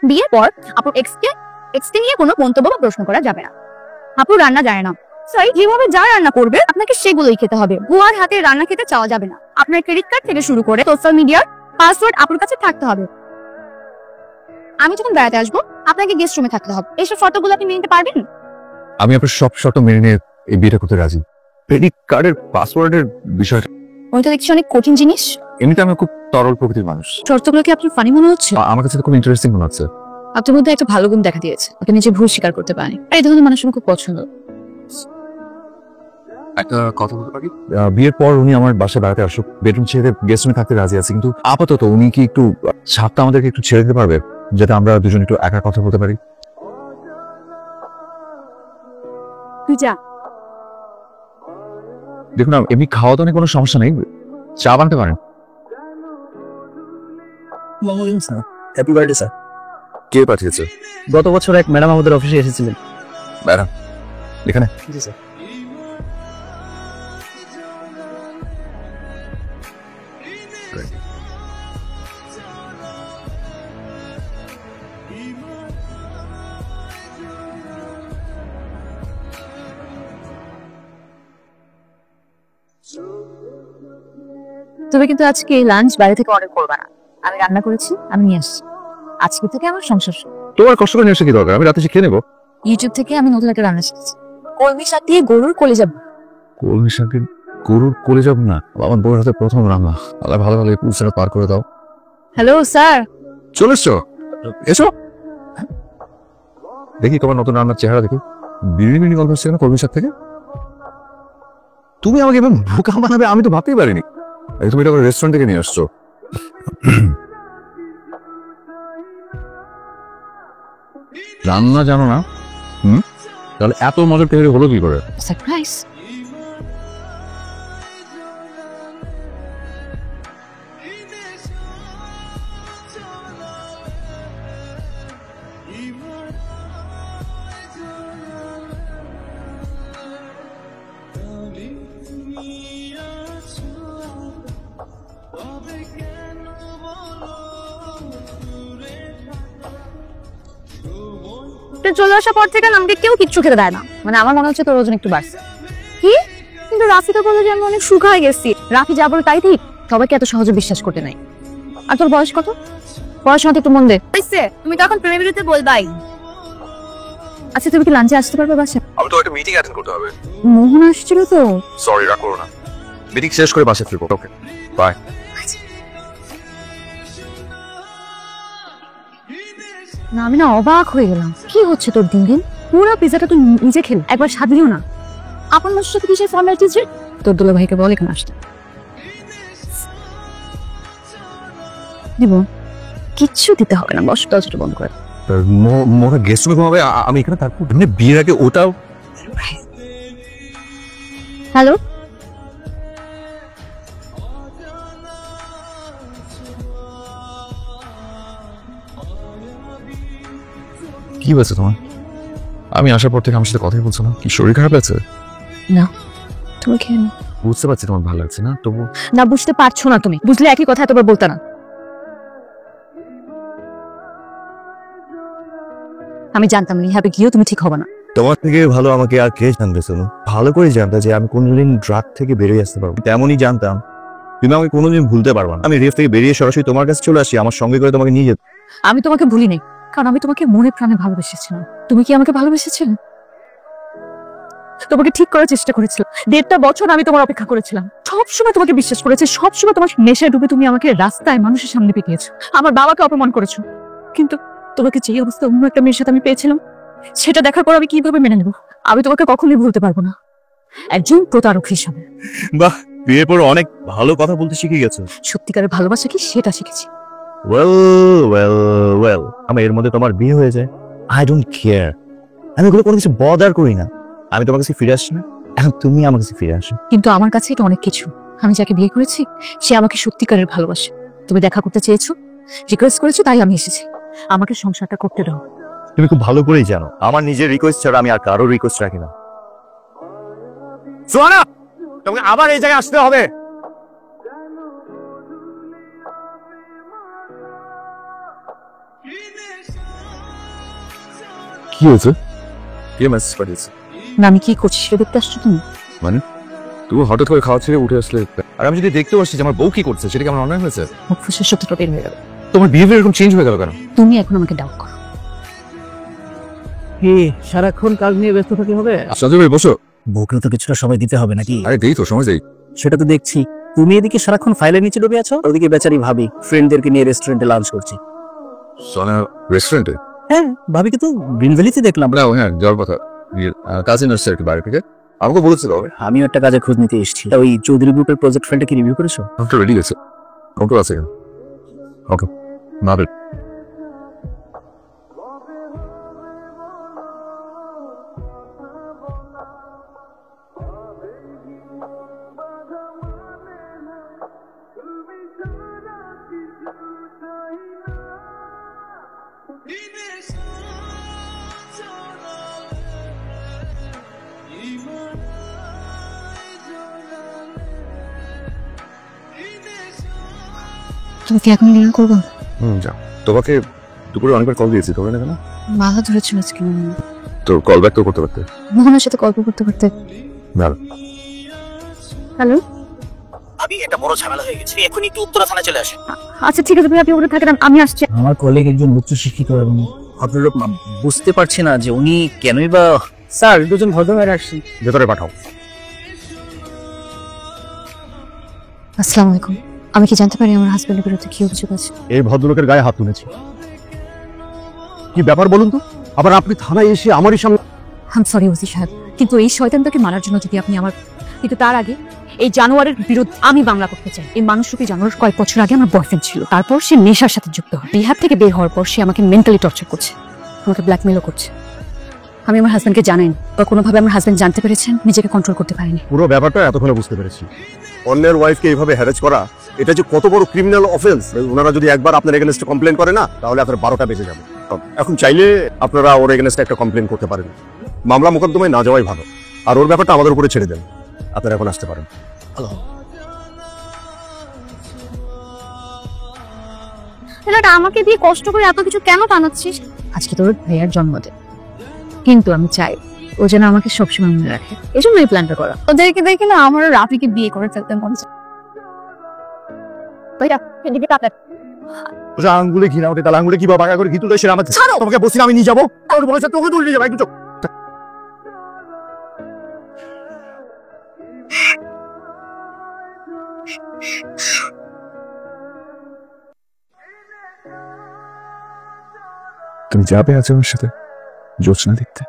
বিয়ের পর আপুর এক্সকে নিয়ে কোনো মন্তব্য বা প্রশ্ন করা যাবে না। আপু রান্না জানে না, সরি, যেভাবে যা রান্না করবে আপনাকে সেগুলোই খেতে হবে। বুয়ার হাতে রান্না খেতে চাওয়া যাবে না। আপনার ক্রেডিট কার্ড থেকে শুরু করে সোশ্যাল মিডিয়ার পাসওয়ার্ড আপুর কাছে থাকতে হবে। আমি যখন বেড়াতে আসবো আপনাকে গেস্ট রুমে থাকতে হবে। এইসব শর্তগুলো আপনি মেনে নিতে পারবেন? আমি আপনার সব শর্ত মেনে নিয়ে এই বিয়েটা করতে রাজি। ক্রেডিট কার্ডের পাসওয়ার্ডের বিষয়টা ওইটা দেখছি অনেক কঠিন জিনিস। এমনিতে আমি খুব তরল প্রকৃতির মানুষ। শর্তগুলো কি আপনার ফানি মনে হচ্ছে? আমার কাছে তো খুব ইন্টারেস্টিং মনে হচ্ছে। আপনার মধ্যে একটা ভালো গুণ দেখা দিয়েছে, আপনি নিজে ভুল স্বীকার করতে পারেন। আর এই ধরনের মানুষ আমার খুব পছন্দ। একটা কথা বলতে পারি? বিয়ের পর উনি আমার বাসায় বেড়াতে আসুক, বেডরুম ছেড়ে গেস্ট রুমে থাকতে রাজি আছে, কিন্তু আপাতত উনি কি একটু ছাদটা আমাদেরকে একটু ছেড়ে দিতে পারবে, যাতে আমরা দুজন একটু একা কথা বলতে পারি? তুই যা। দেখুন, এমনি খাওয়া দাওয়া কোনো সমস্যা নেই, চা বানাতে পারেন। Happy birthday sir. কে পাঠিয়েছে? গত বছর এক ম্যাডাম আমাদের অফিসে এসেছিলেন। ম্যাডাম এখানে? জি স্যার। তবে কিন্তু আজকে লাঞ্চ বাইরে থেকে অর্ডার করবা না। আমি রান্না করেছি, আমি নিয়ে আসছি। আজকে থেকে আমার সংসার শুরু। তোমার কষ্ট করে নিয়ে এসে কি দরকার? আমি রাতে খেয়ে নেবো। ইউটিউব থেকে আমি নতুন একটা রান্না শিখেছি, কলমি শাক দিয়ে গরুর কলিজা। কলমি শাকের গরুর কোলে যাব না? আমার বউয়ের হাতে প্রথম রান্না। আল্লাহ ভালো ভালো পুরুষরা পার করে দাও। Hello sir. চলে এসছো? এসো দেখি তোমার নতুন রান্নার চেহারা দেখি। বিড়ি গল্প হচ্ছে না কলমি শাক থেকে? তুমি আমাকে এবার বোকা বানাবে আমি তো ভাবতেই পারিনি। তুমি এটা রেস্টুরেন্ট থেকে নিয়ে আসছো। রান্না জানো না? তাহলে এত মজার তৈরি হলো কি করে? সারপ্রাইজ। চলে আসার পর থেকে আমাকে কেউ কিচ্ছু খেতে দেয় না। মানে আমার মনে হচ্ছে তোর ওজন একটু বাড়ছে। কি? কিন্তু রাফি তো বলে যে আমি অনেক শুকায় গেছি। রাফি যা বলে তাই ঠিক। সবাইকে এত সহজে বিশ্বাস করতে নাই। আর তোর বয়স কত? পড়াশোনাতে একটু মন দে। তুমি তো এখন প্রেমের বিরুদ্ধে বলবাই। আচ্ছা তুমি কি লাঞ্চে আসতে পারবে বাসায়? আমি তো একটা মিটিং অ্যাটেন্ড করতে হবে। মোহন আসছিল তো। সরি, রাগ করো না। মিটিং শেষ করে বাসায় ফিরবো। Okay bye. না আমি না অবাক হয়ে গেলাম। কি হচ্ছে তোর দিন দিন? পুরো পিজাটা তুই নিজে খেলে একবার স্বাদ দিও না। আপন মানুষের সাথে কিসের ফর্মালিটিস রে? তোর দুলা ভাইকে বল এখানে আসতে। দিব কিচ্ছু দিতে হবে না, বস দরজাটা বন্ধ করে। মোরা গেস্ট রুমে ঘুমাবে, আমি এখানে থাকবো। মানে বিয়ের আগে ওটাও। হ্যালো কি হয়েছে তোমার? আমি আসার পর থেকে আমার সাথে কথাই বলছো না। কি শরীর খারাপ আছে? না তুমি খেয়ে নাও। বুঝতে পারছি তোমার ভালো লাগছে না, তবু। না বুঝতে পারছো না তুমি, বুঝলে একই কথা এতবার বলতে না। আমি জানতাম রিহাবে গিয়েও তুমি ঠিক হবে না। তোমার থেকে ভালো আমাকে আর কে জানবে শুনো? ভালো করে জানতে যে আমি কোনোদিন ড্রাগ থেকে বেরিয়ে আসতে পারবো, তেমনই জানতাম তুমি আমাকে কোনোদিন ভুলতে পারবা না। আমি রেফ থেকে বেরিয়ে সরাসরি তোমার কাছে চলে আসি, আমার সঙ্গে করে তোমাকে নিয়ে যেত। আমি তোমাকে ভুলি নাই, কারণ আমি তোমাকে মনে প্রাণে ভালোবেসেছিলাম। তুমি কি আমাকে ভালোবেসেছিলে? তোমাকে ঠিক করার চেষ্টা করেছিলাম। 1.5 বছর আমি তোমার অপেক্ষা করেছিলাম। সবসময় তোমাকে বিশ্বাস করেছি, সবসময় তোমার নেশায় ডুবে তুমি আমাকে রাস্তায় মানুষের সামনে পিটিয়েছো, আমার বাবাকে অপমান করেছো। কিন্তু তোমাকে যে অবস্থা অন্য একটা মেয়ের সাথে আমি পেয়েছিলাম, সেটা দেখার পর আমি কিভাবে মেনে নেব? আমি তোমাকে কখনোই ভুলতে পারবো না, একজন প্রতারক হিসাবে। বাহ, বিয়ের পর অনেক ভালো কথা বলতে শিখে গেছো। সত্যিকারের ভালোবাসা কি সেটা শিখেছি। ওয়েল ওয়েল ওয়েল, আমি এর মধ্যে তোমার বিয়ে হয়ে যায়, আই ডোন্ট কেয়ার। আমি ওগুলো কোনো কিছু বদার করি না। আমি তোমার কাছে ফিরে আসছি না, এখন তুমি আমার কাছে ফিরে আসো। কিন্তু আমার কাছে এটা অনেক কিছু। আমি যাকে বিয়ে করেছি সে আমাকে সত্যিকারের ভালোবাসে। তুমি দেখা করতে চেয়েছো, রিকোয়েস্ট করেছো, তাই আমি এসেছি। আমাকে সংসারটা করতে দাও। তুমি খুব ভালো করেই জানো আমার নিজের রিকোয়েস্ট ছাড়া আমি আর কারোর রিকোয়েস্ট রাখি না। সোহানা, তোমাকে আবার এই জায়গায় আসতে হবে। কি হয়েছে? কে মেসেজ পাঠিয়েছে? না আমি কি করছি সেটা দেখতে আসছো তুমি? মানে তুমি হঠাৎ করে খাওয়া ছেড়ে উঠে আসলে, আর আমি যদি দেখতে পাচ্ছি যে আমার বউ কি করছে, সেটা কি আমার অন্যায় হয়েছে? মুখ ফুসে সত্যটা বের হয়ে গেল। তোমার বিহেভিয়ার এরকম চেঞ্জ হয়ে গেল কেন? তুমি এখন আমাকে ডাউট করো। কি সারাক্ষণ কাজ নিয়ে ব্যস্ত থাকি হবে? সঞ্জয় ভাই বসো। বউকেও তো কিছুটা সময় দিতে হবে নাকি? আরে দেই তো, সময় যাই। সেটা তো দেখছি। তুমি এদিকে সারাক্ষণ ফাইলের নিচে ডুবে আছো, ওদিকে বেচারি ভাবি ফ্রেন্ডদেরকে নিয়ে রেস্টুরেন্টে লাঞ্চ করছি। সোনা রেস্টুরেন্টে? হ্যাঁ, ভাবিকে তো গ্রিন ভ্যালিতে দেখলাম। না হ্যাঁ, যাওয়ার কথা। কাজিন আসছে আর কি বাড়ি থেকে, আমাকে বলেছিল। আমিও একটা কাজে খোঁজ নিতে এসেছি। তা ওই চৌধুরী গ্রুপের প্রজেক্ট ফাইলটা কি রিভিউ করেছো? কাউন্টার রেডি গেছে। কাউন্টার আছে। ওকে, না রে। তুমি কি এখন ডিনার করবো? যা। তোমাকে দুপুরে অনেকবার কল দিয়েছি, তোমরা না কেন? মাথা ধরেছিল আজকে। তোর কল ব্যাক তো করতে পারতে। মোহনের সাথে গল্প করতে করতে। না। হ্যালো, ভাবি এটা বড় ঝামেলা হয়ে গেছে, এখন একটু উত্তরা থানায় চলে আসে। আচ্ছা ঠিক আছে, তুমি আপনি ওখানে থাকেন, আমি আসছি। আমার কলিগ একজন উচ্চ শিক্ষিত এবং ভদ্রলোক। বুঝতে পারছি না যে উনি কেনই বা। স্যার, দুজন ভদ্রলোক আসছি। ভেতরে পাঠাও। আসসালামু আলাইকুম। আমি কি জানতে পারি আমার হাজবেন্ডের বিরুদ্ধে কি অভিযোগ আছে? এই ভদ্রলোকের গায়ে হাত তুলেছি। কি ব্যাপার বলুন তো? আবার আপনি থানায় এসে আমারই সামনে। আম সরি ওসি সাহেব, কিন্তু এই শয়তানটাকে মারার জন্য যদি আপনি আমার, কিন্তু তার আগে এই জানোয়ারের বিরুদ্ধে আমি মামলা করতে চাই। এই মানুষরূপী জানোয়ার কয়েক বছর আগে আমার বয়ফ্রেন্ড ছিল, তারপর সে নেশার সাথে যুক্ত হয়। রিহাব থেকে বের হওয়ার পর সে আমাকে মেন্টালি টর্চার করছে, আমাকে ব্ল্যাকমেলও করছে। আমি আমার হাজবেন্ডকে জানাইনি, বা কোনোভাবে আমার হাজবেন্ড জানতে পেরেছেন, নিজেকে কন্ট্রোল করতে পারেনি। পুরো ব্যাপারটা এতক্ষণে বুঝতে পেরেছি। অন্যের ওয়াইফকে এইভাবে হ্যারেজ করা, এটা যে কত বড় ক্রিমিনাল অফেন্স। ওনারা যদি একবার আপনার এগেনস্টে কমপ্লেন করে না, তাহলে আপনার 12টা বেজে যাবে। এখন চাইলে আপনারা ওর এগেনস্টে একটা কমপ্লেন করতে পারেন। মামলা মোকদ্দমায় না যাওয়াই ভালো। আর ওর ব্যাপারটা আমাদের উপরে ছেড়ে দেন। আপনারা এখন আসতে পারেন। ছেলেটা আমাকে দিয়ে কষ্ট করে এত কিছু কেন টানাচ্ছিস? আজকে তোর ভাইয়ার জন্মদিন, কিন্তু আমি চাই ও যেন আমাকে সবসময় মনে রাখে। এই জন্য এই প্ল্যানটা করা। ওদেরকে দেখে না আমার রাফিকে বিয়ে করে ফেলতে মন চায়। ভাইয়া, এদিকে তাকান। আঙ্গুলে ঘি না ওঠে, তাহলে আঙ্গুলে কিভাবে বাঁকা করে ঘি তুলে সেটা আমাকে ছাড়ো। তোমাকে বলছি না আমি নিয়ে যাবো। তোর বলেছে তোকে তুলে নিয়ে যাবো একটু। তুমি যাবে আজ আমার সাথে জ্যোৎস্না দেখতে?